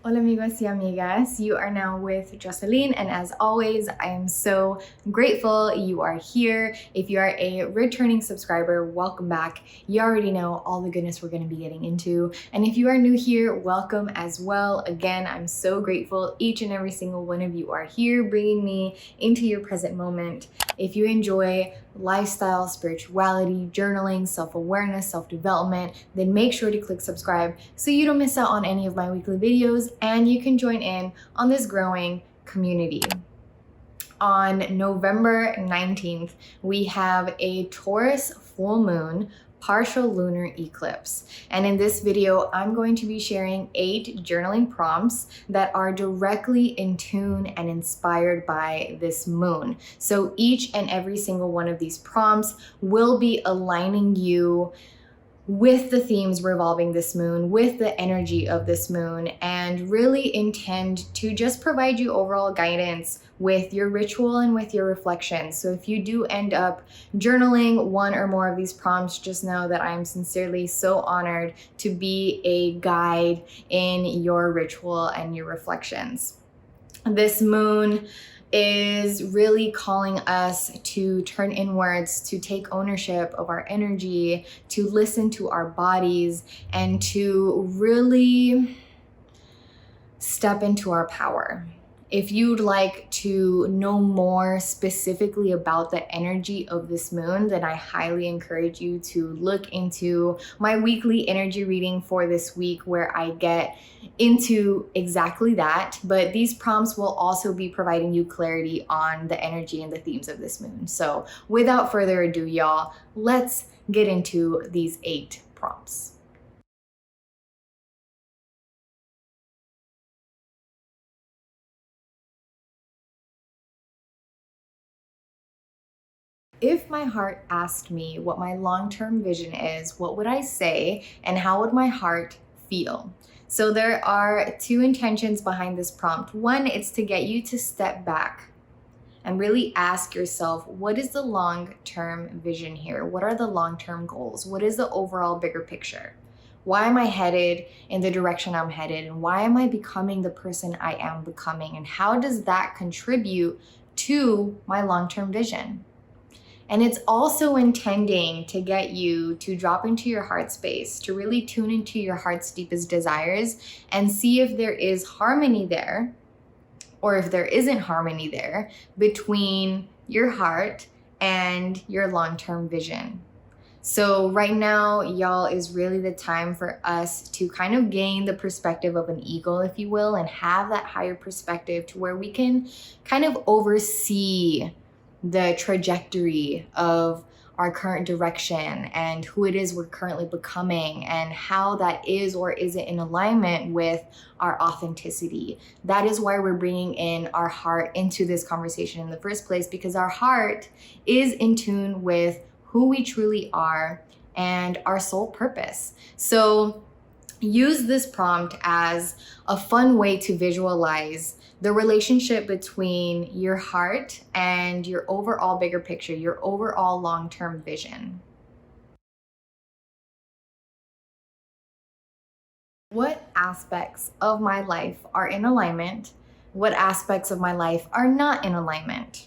Hola amigos y amigas, you are now with Jocelyn, and as always, I am so grateful you are here. If you are a returning subscriber, welcome back. You already know all the goodness we're going to be getting into, and if you are new here, welcome as well. Again, I'm so grateful each and every single one of you are here, bringing me into your present moment. If you enjoy lifestyle, spirituality, journaling, self-awareness, self-development, then make sure to click subscribe so you don't miss out on any of my weekly videos and you can join in on this growing community. On November 19th, we have a Taurus full moon partial lunar eclipse. And in this video, I'm going to be sharing 8 journaling prompts that are directly in tune and inspired by this moon. So each and every single one of these prompts will be aligning you with the themes revolving this moon, with the energy of this moon, and really intend to just provide you overall guidance with your ritual and with your reflections. So if you do end up journaling one or more of these prompts, just know that I am sincerely so honored to be a guide in your ritual and your reflections. This moon is really calling us to turn inwards, to take ownership of our energy, to listen to our bodies, and to really step into our power. If you'd like to know more specifically about the energy of this moon, then I highly encourage you to look into my weekly energy reading for this week, where I get into exactly that. But these prompts will also be providing you clarity on the energy and the themes of this moon. So without further ado, y'all, let's get into these 8 prompts. If my heart asked me what my long-term vision is, what would I say and how would my heart feel? So there are 2 intentions behind this prompt. One, it's to get you to step back and really ask yourself, what is the long-term vision here? What are the long-term goals? What is the overall bigger picture? Why am I headed in the direction I'm headed? And why am I becoming the person I am becoming? And how does that contribute to my long-term vision? And it's also intending to get you to drop into your heart space, to really tune into your heart's deepest desires and see if there is harmony there, or if there isn't harmony there between your heart and your long-term vision. So right now, y'all, is really the time for us to kind of gain the perspective of an eagle, if you will, and have that higher perspective to where we can kind of oversee the trajectory of our current direction and who it is we're currently becoming and how that is or isn't in alignment with our authenticity. That is why we're bringing in our heart into this conversation in the first place, because our heart is in tune with who we truly are and our soul purpose. So use this prompt as a fun way to visualize the relationship between your heart and your overall bigger picture, your overall long-term vision. What aspects of my life are in alignment? What aspects of my life are not in alignment?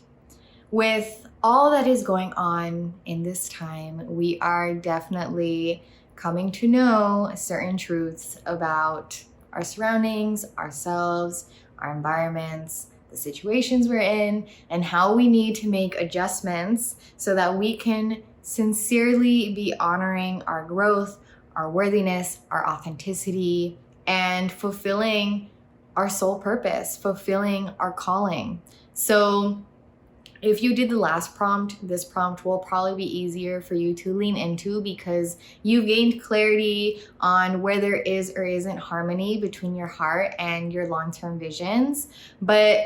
With all that is going on in this time, we are definitely coming to know certain truths about our surroundings, ourselves, our environments, the situations we're in, and how we need to make adjustments so that we can sincerely be honoring our growth, our worthiness, our authenticity, and fulfilling our soul purpose, fulfilling our calling. So if you did the last prompt, this prompt will probably be easier for you to lean into because you gained clarity on where there is or isn't harmony between your heart and your long-term visions. But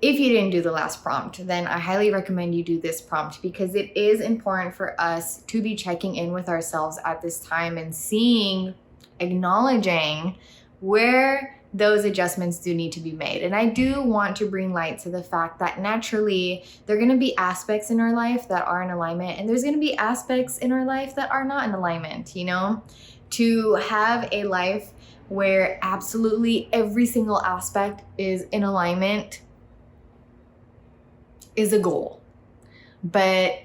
if you didn't do the last prompt, then I highly recommend you do this prompt, because it is important for us to be checking in with ourselves at this time and seeing, acknowledging where those adjustments do need to be made. And I do want to bring light to the fact that naturally there are going to be aspects in our life that are in alignment, and there's going to be aspects in our life that are not in alignment. You know, to have a life where absolutely every single aspect is in alignment is a goal. But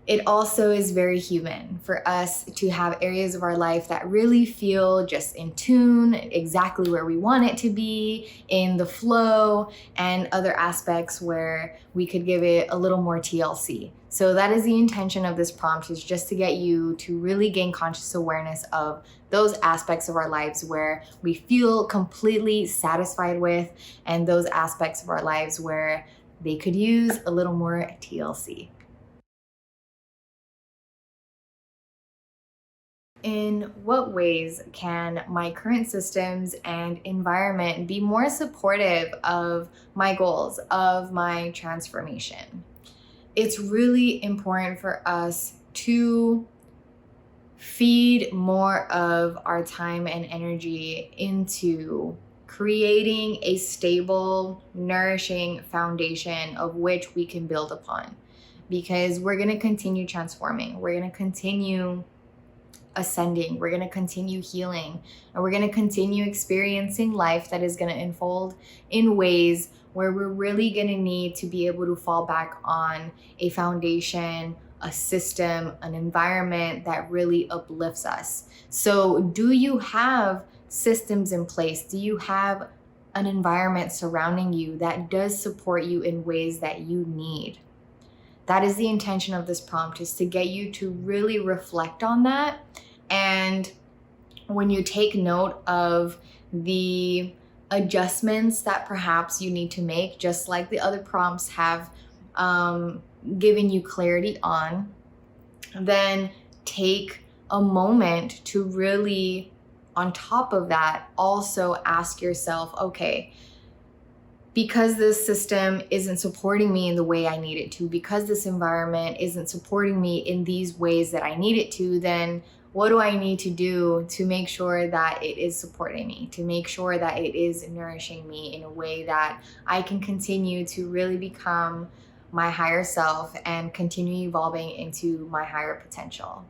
it also is very human for us to have areas of our life that really feel just in tune, exactly where we want it to be, in the flow, and other aspects where we could give it a little more TLC. So that is the intention of this prompt, is just to get you to really gain conscious awareness of those aspects of our lives where we feel completely satisfied with, and those aspects of our lives where they could use a little more TLC. In what ways can my current systems and environment be more supportive of my goals, of my transformation? It's really important for us to feed more of our time and energy into creating a stable, nourishing foundation of which we can build upon. Because we're going to continue transforming, we're going to continue ascending, we're going to continue healing, and we're going to continue experiencing life that is going to unfold in ways where we're really going to need to be able to fall back on a foundation, a system, an environment that really uplifts us. So do you have systems in place? Do you have an environment surrounding you that does support you in ways that you need? That is the intention of this prompt, is to get you to really reflect on that. And when you take note of the adjustments that perhaps you need to make, just like the other prompts have given you clarity on, then take a moment to really, on top of that, also ask yourself, okay, because this system isn't supporting me in the way I need it to, because this environment isn't supporting me in these ways that I need it to, then what do I need to do to make sure that it is supporting me, to make sure that it is nourishing me in a way that I can continue to really become my higher self and continue evolving into my higher potential?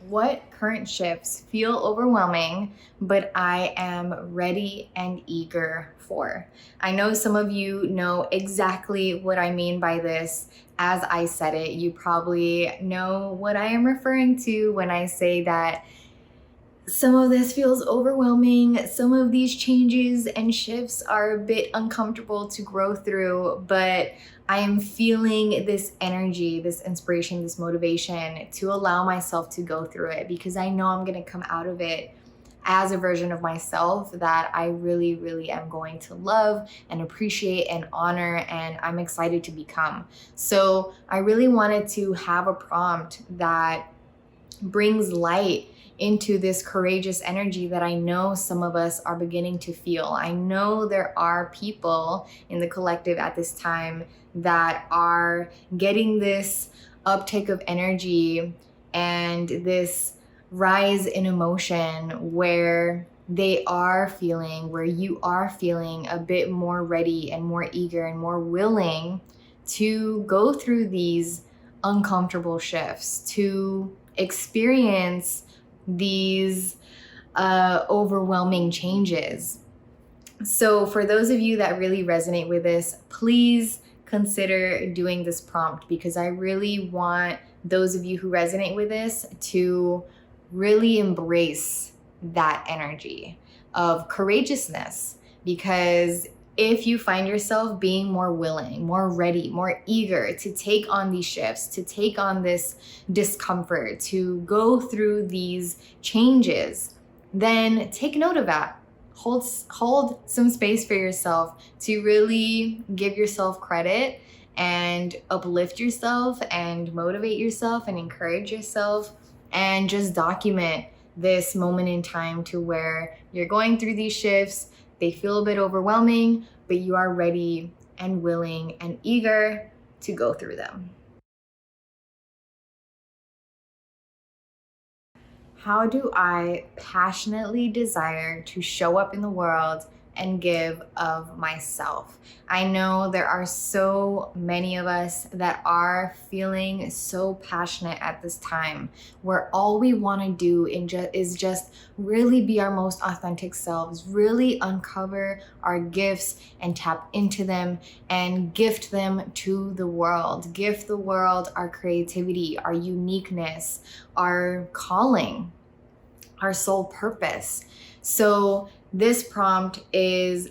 What current shifts feel overwhelming, but I am ready and eager for? I know some of you know exactly what I mean by this as I said it. You probably know what I am referring to when I say that some of this feels overwhelming. Some of these changes and shifts are a bit uncomfortable to grow through, but I am feeling this energy, this inspiration, this motivation to allow myself to go through it, because I know I'm going to come out of it as a version of myself that I really, really am going to love and appreciate and honor, and I'm excited to become. So I really wanted to have a prompt that brings light into this courageous energy that I know some of us are beginning to feel. I know there are people in the collective at this time that are getting this uptick of energy and this rise in emotion where where you are feeling a bit more ready and more eager and more willing to go through these uncomfortable shifts, to experience these overwhelming changes. So for those of you that really resonate with this, please consider doing this prompt, because I really want those of you who resonate with this to really embrace that energy of courageousness. Because if you find yourself being more willing, more ready, more eager to take on these shifts, to take on this discomfort, to go through these changes, then take note of that. Hold some space for yourself to really give yourself credit and uplift yourself and motivate yourself and encourage yourself, and just document this moment in time to where you're going through these shifts. They feel a bit overwhelming, but you are ready and willing and eager to go through them. How do I passionately desire to show up in the world and give of myself. I know there are so many of us that are feeling so passionate at this time, where all we want to do is just really be our most authentic selves, really uncover our gifts and tap into them and gift them to the world. Gift the world our creativity, our uniqueness, our calling, our soul purpose. So this prompt is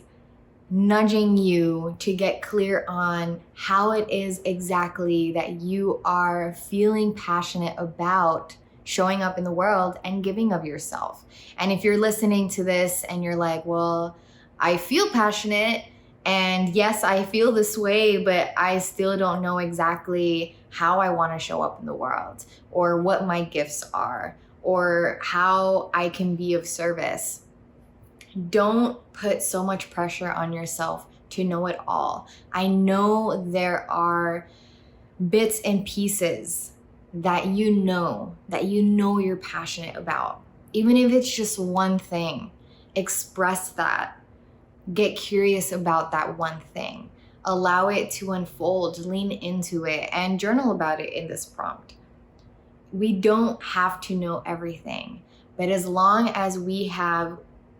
nudging you to get clear on how it is exactly that you are feeling passionate about showing up in the world and giving of yourself. And if you're listening to this and you're like, well, I feel passionate, and yes, I feel this way, but I still don't know exactly how I want to show up in the world, or what my gifts are, or how I can be of service. Don't put so much pressure on yourself to know it all. I know there are bits and pieces that you know you're passionate about. Even if it's just one thing, express that. Get curious about that one thing. Allow it to unfold, lean into it, and journal about it in this prompt. We don't have to know everything, but as long as we have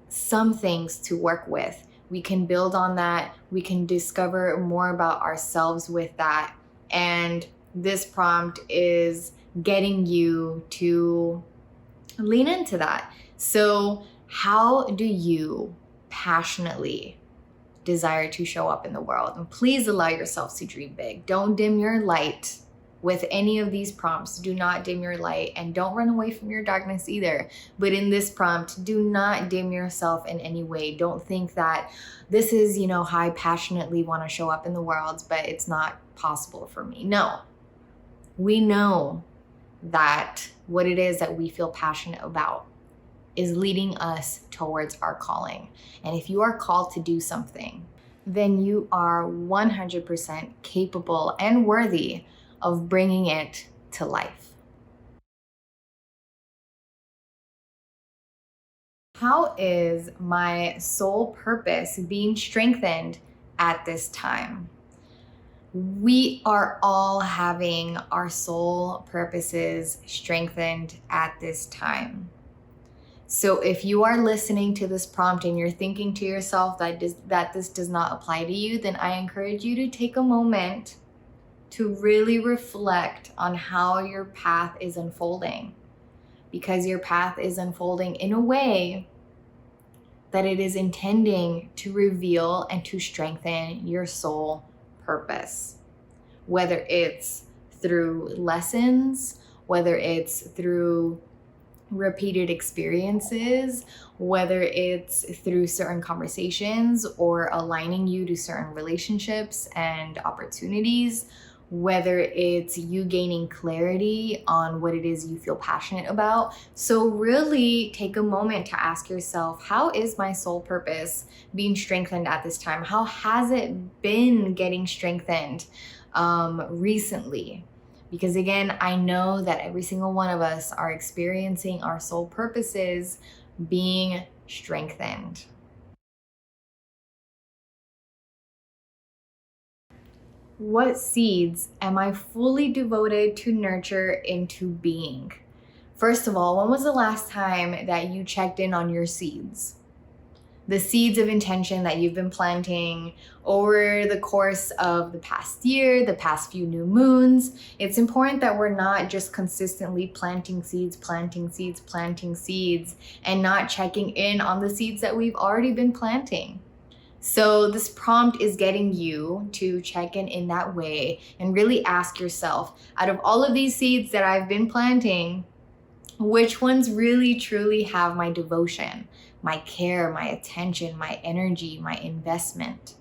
some things to work with, we can build on that. We can discover more about ourselves with that. And this prompt is getting you to lean into that. So, how do you passionately desire to show up in the world? And please allow yourself to dream big. Don't dim your light with any of these prompts. Do not dim your light, and don't run away from your darkness either. But in this prompt, do not dim yourself in any way. Don't think that this is, how I passionately want to show up in the world, but it's not possible for me. No, we know that what it is that we feel passionate about is leading us towards our calling. And if you are called to do something, then you are 100% capable and worthy of bringing it to life. How is my soul purpose being strengthened at this time? We are all having our soul purposes strengthened at this time. So if you are listening to this prompt and you're thinking to yourself that this does not apply to you, then I encourage you to take a moment to really reflect on how your path is unfolding, because your path is unfolding in a way that it is intending to reveal and to strengthen your soul purpose. Whether it's through lessons, whether it's through repeated experiences, whether it's through certain conversations or aligning you to certain relationships and opportunities, whether it's you gaining clarity on what it is you feel passionate about. So really take a moment to ask yourself, how is my soul purpose being strengthened at this time? How has it been getting strengthened recently? Because again, I know that every single one of us are experiencing our soul purposes being strengthened. What seeds am I fully devoted to nurture into being? First of all, when was the last time that you checked in on your seeds? The seeds of intention that you've been planting over the course of the past year, the past few new moons. It's important that we're not just consistently planting seeds, and not checking in on the seeds that we've already been planting. So this prompt is getting you to check in that way and really ask yourself, out of all of these seeds that I've been planting, which ones really truly have my devotion, my care, my attention, my energy, my investment?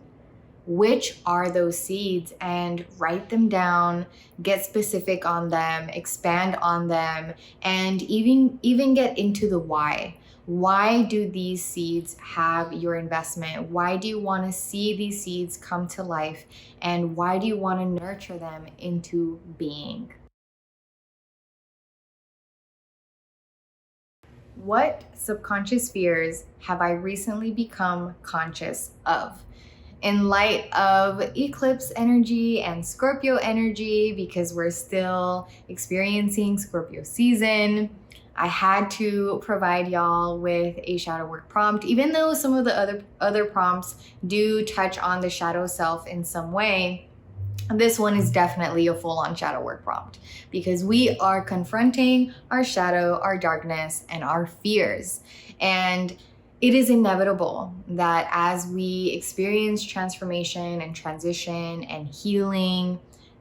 Which are those seeds? And write them down, get specific on them, expand on them, and even get into the why. Why do these seeds have your investment? Why do you want to see these seeds come to life? And why do you want to nurture them into being? What subconscious fears have I recently become conscious of? In light of eclipse energy and Scorpio energy, because we're still experiencing Scorpio season, I had to provide y'all with a shadow work prompt, even though some of the other prompts do touch on the shadow self in some way. This one is definitely a full-on shadow work prompt because we are confronting our shadow, our darkness, and our fears. And it is inevitable that as we experience transformation and transition and healing,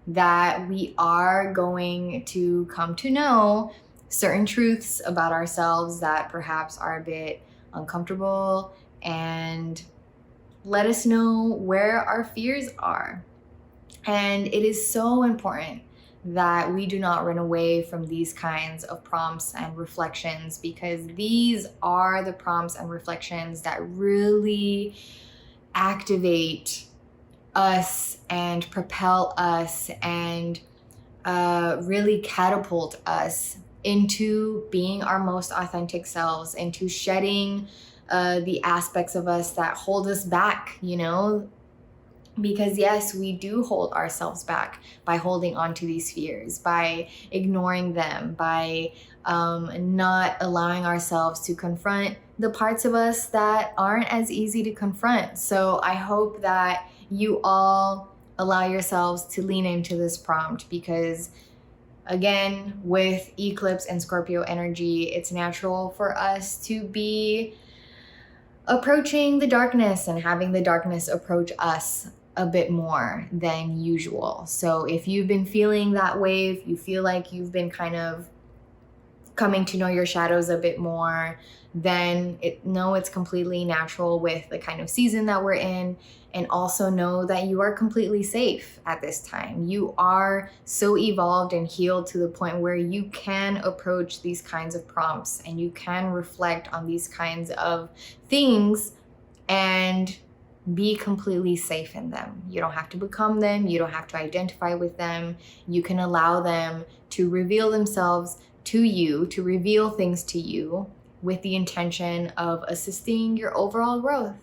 that we are going to come to know certain truths about ourselves that perhaps are a bit uncomfortable, and let us know where our fears are. And it is so important that we do not run away from these kinds of prompts and reflections, because these are the prompts and reflections that really activate us and propel us and really catapult us into being our most authentic selves, into shedding the aspects of us that hold us back, you know? Because yes, we do hold ourselves back by holding on to these fears, by ignoring them, by not allowing ourselves to confront the parts of us that aren't as easy to confront. So I hope that you all allow yourselves to lean into this prompt, because again, with eclipse and Scorpio energy, it's natural for us to be approaching the darkness and having the darkness approach us a bit more than usual. So if you've been feeling that way, if you feel like you've been kind of coming to know your shadows a bit more, then know it's completely natural with the kind of season that we're in. And also know that you are completely safe at this time. You are so evolved and healed to the point where you can approach these kinds of prompts and you can reflect on these kinds of things and be completely safe in them. You don't have to become them. You don't have to identify with them. You can allow them to reveal themselves to you, to reveal things to you with the intention of assisting your overall growth.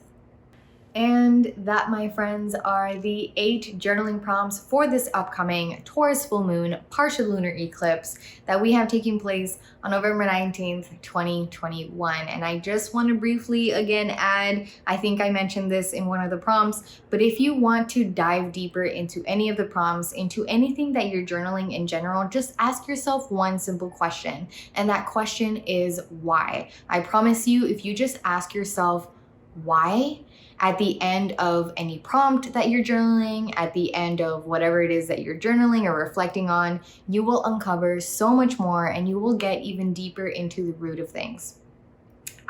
And that, my friends, are the 8 journaling prompts for this upcoming Taurus full moon partial lunar eclipse that we have taking place on November 19th, 2021. And I just want to briefly again add, I think I mentioned this in one of the prompts, but if you want to dive deeper into any of the prompts, into anything that you're journaling in general, just ask yourself one simple question. And that question is why. I promise you, if you just ask yourself why, at the end of any prompt that you're journaling, at the end of whatever it is that you're journaling or reflecting on, you will uncover so much more and you will get even deeper into the root of things.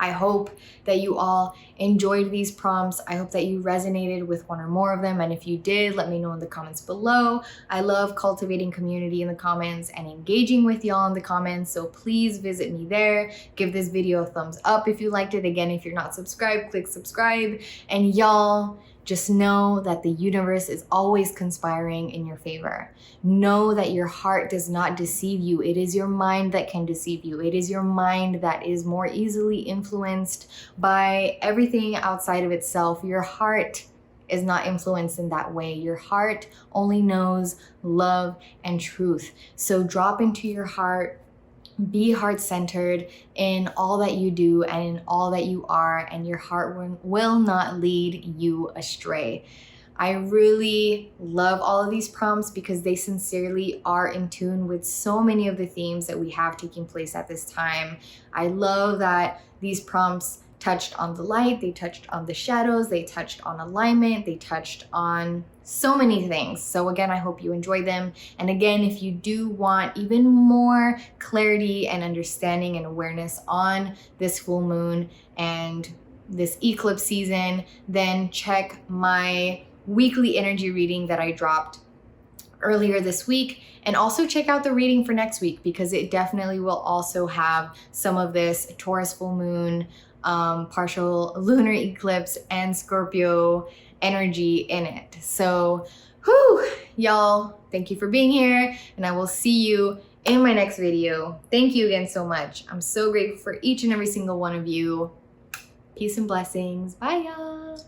I hope that you all enjoyed these prompts. I hope that you resonated with one or more of them. And if you did, let me know in the comments below. I love cultivating community in the comments and engaging with y'all in the comments. So please visit me there. Give this video a thumbs up if you liked it. Again, if you're not subscribed, click subscribe. And y'all, just know that the universe is always conspiring in your favor. Know that your heart does not deceive you. It is your mind that can deceive you. It is your mind that is more easily influenced by everything outside of itself. Your heart is not influenced in that way. Your heart only knows love and truth. So drop into your heart. Be heart-centered in all that you do and in all that you are, and your heart will not lead you astray. I really love all of these prompts because they sincerely are in tune with so many of the themes that we have taking place at this time. I love that these prompts touched on the light, they touched on the shadows, they touched on alignment, they touched on so many things. So again, I hope you enjoy them. And again, if you do want even more clarity and understanding and awareness on this full moon and this eclipse season, then check my weekly energy reading that I dropped earlier this week, and also check out the reading for next week because it definitely will also have some of this Taurus full moon, partial lunar eclipse, and Scorpio energy in it. So, y'all, thank you for being here, and I will see you in my next video. Thank you again so much. I'm so grateful for each and every single one of you. Peace and blessings. Bye, y'all.